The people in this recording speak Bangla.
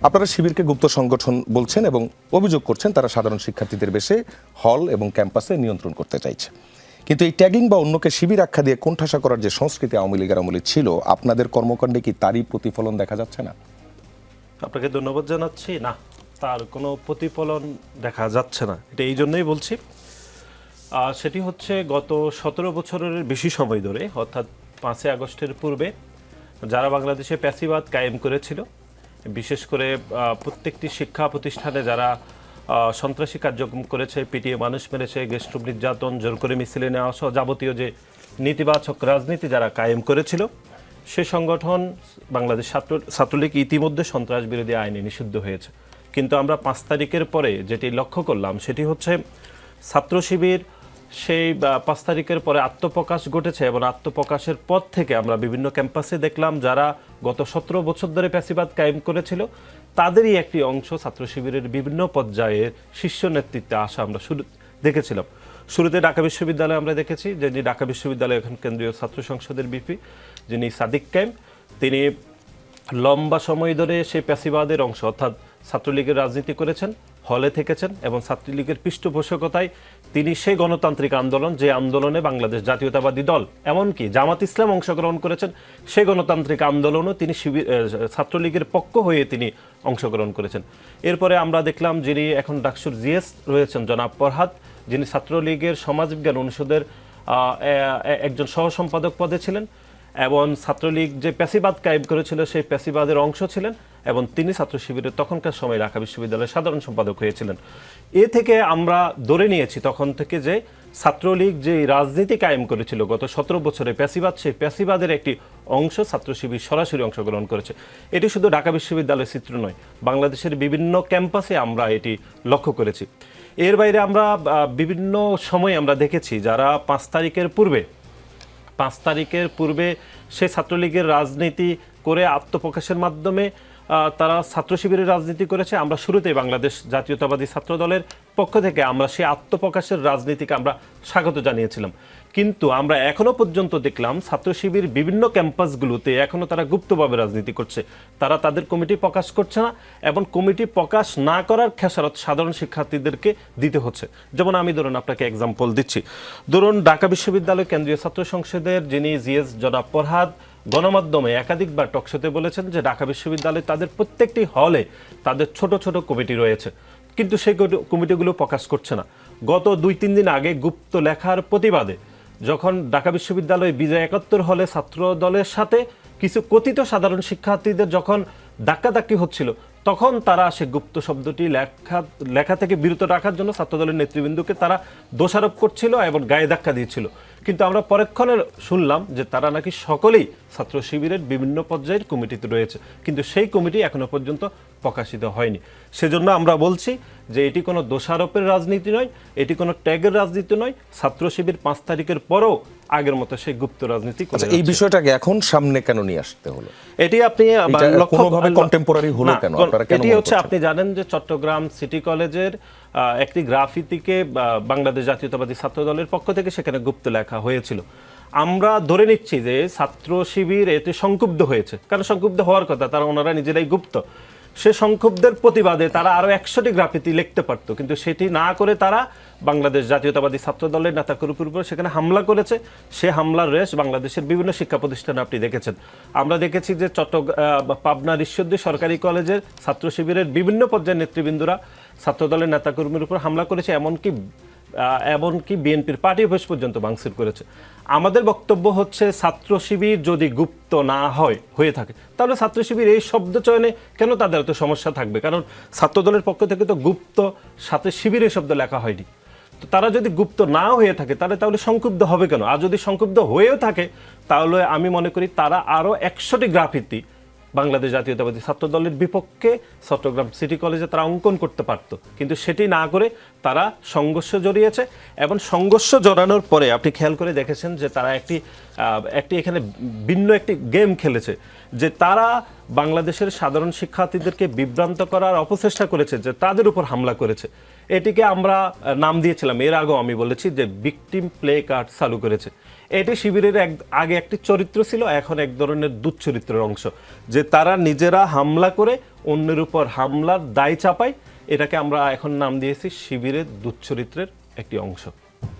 আপনারা শিবিরকে গুপ্ত সংগঠন বলছেন এবং অভিযোগ করছেন তারা সাধারণ শিক্ষার্থীদের বেশে হল এবং ক্যাম্পাসে নিয়ন্ত্রণ করতে চাইছে। কিন্তু এই ট্যাগিং বা অন্যকে শিবির আখ্যা দিয়ে কোণঠাসা করার যে সংস্কৃতি আওয়ামী লীগের আমলে ছিল, আপনাদের কর্মকাণ্ডে কি তারই প্রতিফলন দেখা যাচ্ছে না? আপনাকে ধন্যবাদ জানাচ্ছি। না, তার কোনো প্রতিফলন দেখা যাচ্ছে না। এটা এই জন্যই বলছি, সেটি হচ্ছে গত 17 বছরের বেশি সময় ধরে, অর্থাৎ 5ই আগস্টের পূর্বে যারা বাংলাদেশে প্যাসিবাদ কায়েম করেছিল, বিশেষ করে প্রত্যেকটি শিক্ষা প্রতিষ্ঠানে যারা সন্ত্রাসী কার্যক্রম করেছে, পিটিয়ে মানুষ মেরেছে, গেস্টরুম নির্যাতন, জোর করে মিছিলে নেওয়া সহ যাবতীয় যে নেতিবাচক রাজনীতি যারা কায়েম করেছিল, সে সংগঠন বাংলাদেশ ছাত্রলীগ ইতিমধ্যে সন্ত্রাস বিরোধী আইনে নিষিদ্ধ হয়েছে। কিন্তু আমরা 5 তারিখের পরে যেটি লক্ষ্য করলাম সেটি হচ্ছে ছাত্র শিবির সেই 5 তারিখের পরে আত্মপ্রকাশ ঘটেছে এবং আত্মপ্রকাশের পর থেকে আমরা বিভিন্ন ক্যাম্পাসে দেখলাম যারা গত 17 বছর ধরে প্যাসিবাদ কায়েম করেছিল তাদেরই একটি অংশ ছাত্র শিবিরের বিভিন্ন পর্যায়ের শীর্ষ নেতৃত্বে আসা আমরা দেখেছিলাম। শুরুতে ঢাকা বিশ্ববিদ্যালয়ে আমরা দেখেছি যে ঢাকা বিশ্ববিদ্যালয় এখন কেন্দ্রীয় ছাত্র সংসদের ভিপি যিনি সাদিক কায়েম, তিনি লম্বা সময় ধরে সেই প্যাসিবাদের অংশ অর্থাৎ ছাত্রলীগের রাজনীতি করেছেন, হলে থেকেছেন এবং ছাত্রলীগের পৃষ্ঠপোষকতায় তিনি সেই গণতান্ত্রিক আন্দোলন, যে আন্দোলনে বাংলাদেশ জাতীয়তাবাদী দল এমনকি জামাত ইসলাম অংশগ্রহণ করেছেন, সেই গণতান্ত্রিক আন্দোলনও তিনি ছাত্রলীগের পক্ষ হয়ে তিনি অংশগ্রহণ করেছেন। এরপরে আমরা দেখলাম যিনি এখন ডাকসুর জিএস রয়েছেন জনাব ফরহাদ, যিনি ছাত্রলীগের সমাজবিজ্ঞান অনুষদের একজন সহ সম্পাদক পদে ছিলেন এবং ছাত্রলীগ যে প্যাসিবাদ কায়েম করেছিল সেই প্যাসিবাদের অংশ ছিলেন এবং তিনি ছাত্র শিবিরের তখনকার সময় ঢাকা বিশ্ববিদ্যালয়ের সাধারণ সম্পাদক হয়েছিলেন। এ থেকে আমরা ধরে নিয়েছি তখন থেকে যে ছাত্রলীগ যে রাজনীতি কায়েম করেছিল গত 17 বছরে প্যাসিবাদ, সেই প্যাসিবাদের একটি অংশ ছাত্র শিবির সরাসরি অংশগ্রহণ করেছে। এটি শুধু ঢাকা বিশ্ববিদ্যালয়ের চিত্র নয়, বাংলাদেশের বিভিন্ন ক্যাম্পাসে আমরা এটি লক্ষ্য করেছি। এর বাইরে আমরা বিভিন্ন সময় আমরা দেখেছি যারা 5 তারিখের পূর্বে সে ছাত্রলীগের রাজনীতি করে আত্মপ্রকাশের মাধ্যমে তারা ছাত্র শিবিরের রাজনীতি করেছে। আমরা শুরুতেই বাংলাদেশ জাতীয়তাবাদী ছাত্র দলের পক্ষ থেকে আমরা সেই আত্মপ্রকাশের রাজনীতিকে আমরা স্বাগত জানিয়েছিলাম। কিন্তু আমরা এখনো পর্যন্ত দেখলাম ছাত্র শিবির বিভিন্ন ক্যাম্পাসগুলোতে এখনো তারা গুপ্তভাবে রাজনীতি করছে। তারা তাদের কমিটি প্রকাশ করছে না এবং কমিটি প্রকাশ না করার খেসারত সাধারণ শিক্ষার্থীদেরকে দিতে হচ্ছে। যেমন আমি ধরুন আপনাকে এক্সাম্পল দিচ্ছি, ধরুন ঢাকা বিশ্ববিদ্যালয় কেন্দ্রীয় ছাত্র সংসদের যিনি জিএস জনাব ফরহাদ গণমাধ্যমে একাধিকবার টকশোতে বলেছেন যে ঢাকা বিশ্ববিদ্যালয়ে তাদের প্রত্যেকটি হলে তাদের ছোট ছোট কমিটি রয়েছে, কিন্তু সেই কমিটিগুলো প্রকাশ করছে না। গত 2-3 দিন আগে গুপ্ত লেখার প্রতিবাদে যখন ঢাকা বিশ্ববিদ্যালয়ে বিজয় 71 হলে ছাত্র দলের সাথে কিছু কথিত সাধারণ শিক্ষার্থীদের যখন ধাক্কাধাক্কি হচ্ছিল, তখন তারা সে গুপ্ত শব্দটি লেখা থেকে বিরত রাখার জন্য ছাত্রদলের নেতৃবৃন্দকে তারা দোষারোপ করছিল এবং গায়ে ধাক্কা দিয়েছিল। কিন্তু আমরা পরক্ষণে শুনলাম যে তারা নাকি সকলেই ছাত্র শিবিরের বিভিন্ন পর্যায়ের কমিটিতে রয়েছে, কিন্তু সেই কমিটি এখনো পর্যন্ত প্রকাশিত হয়নি। সেজন্য আমরা বলছি যে এটি কোনো দোষারোপের রাজনীতি নয়, এটি কোনো ট্যাগের রাজনীতি নয়। ছাত্র শিবির 5 তারিখের পরেও আগের মতো সেই গুপ্ত রাজনীতি করে। এই বিষয়টাকে এখন সামনে কেন নিয়ে আসতে হলো? এটি আপনি কোনোভাবে কন্টেম্পোরারি হলো কেন? এটি হচ্ছে আপনি জানেন যে চট্টগ্রাম সিটি কলেজের একটি গ্রাফিতিকে বাংলাদেশ জাতীয়তাবাদী ছাত্র দলের পক্ষ থেকে সেখানে গুপ্ত লেখা হয়েছিল। আমরা ধরে নিচ্ছি যে ছাত্র শিবির এতে সংক্ষুব্ধ হয়েছে, কারণ সংক্ষুব্ধ হওয়ার কথা, তারা ওনারা নিজেরাই গুপ্ত। সে সংক্ষুব্ধের প্রতিবাদে তারা আরও 100টি গ্রাফিতি লিখতে পারতো, কিন্তু সেটি না করে তারা বাংলাদেশ জাতীয়তাবাদী ছাত্র দলের নেতাকর্মীর উপর সেখানে হামলা করেছে। সে হামলার রেশ বাংলাদেশের বিভিন্ন শিক্ষা প্রতিষ্ঠানে আপনি দেখেছেন। আমরা দেখেছি যে পাবনার ঈশ্বরদী সরকারি কলেজের ছাত্র শিবিরের বিভিন্ন পর্যায়ের নেতৃবৃন্দরা ছাত্র দলের নেতাকর্মীর উপর হামলা করেছে, এমনকি বিএনপির পার্টি অফিস পর্যন্ত ভাঙচুর করেছে। আমাদের বক্তব্য হচ্ছে ছাত্র শিবির যদি গুপ্ত না হয়ে থাকে তাহলে ছাত্র শিবির এই শব্দ চয়নে কেন তাদের এত সমস্যা থাকবে? কারণ ছাত্র দলের পক্ষ থেকে তো গুপ্ত সাথে শিবিরের শব্দ লেখা হয়নি। তো তারা যদি গুপ্ত না হয়ে থাকে তাহলে সংক্ষুব্ধ হবে কেন? আর যদি সংক্ষুব্ধ হয়েও থাকে তাহলে আমি মনে করি তারা আরও 100টি গ্রাফিতি বাংলাদেশ জাতীয়তাবাদী ছাত্র দলের বিপক্ষে চট্টগ্রাম সিটি কলেজে তারা অঙ্কন করতে পারত, কিন্তু সেটি না করে তারা সংঘর্ষ জড়িয়েছে। এবং সংঘর্ষ জড়ানোর পরে আপনি খেয়াল করে দেখেছেন যে তারা একটি এখানে ভিন্ন একটি গেম খেলেছে, যে তারা বাংলাদেশের সাধারণ শিক্ষার্থীদেরকে বিভ্রান্ত করার অপচেষ্টা করেছে, যে তাদের উপর হামলা করেছে। এটিকে আমরা নাম দিয়েছিলাম, এর আগেও আমি বলেছি যে ভিকটিম প্লে কার্ড চালু করেছে। এটি শিবিরের আগে একটি চরিত্র ছিল, এখন এক ধরনের দুশ্চরিত্রের অংশ, যে তারা নিজেরা হামলা করে অন্যের উপর হামলার দায় চাপায়। এটাকে আমরা এখন নাম দিয়েছি শিবিরের দুশ্চরিত্রের একটি অংশ।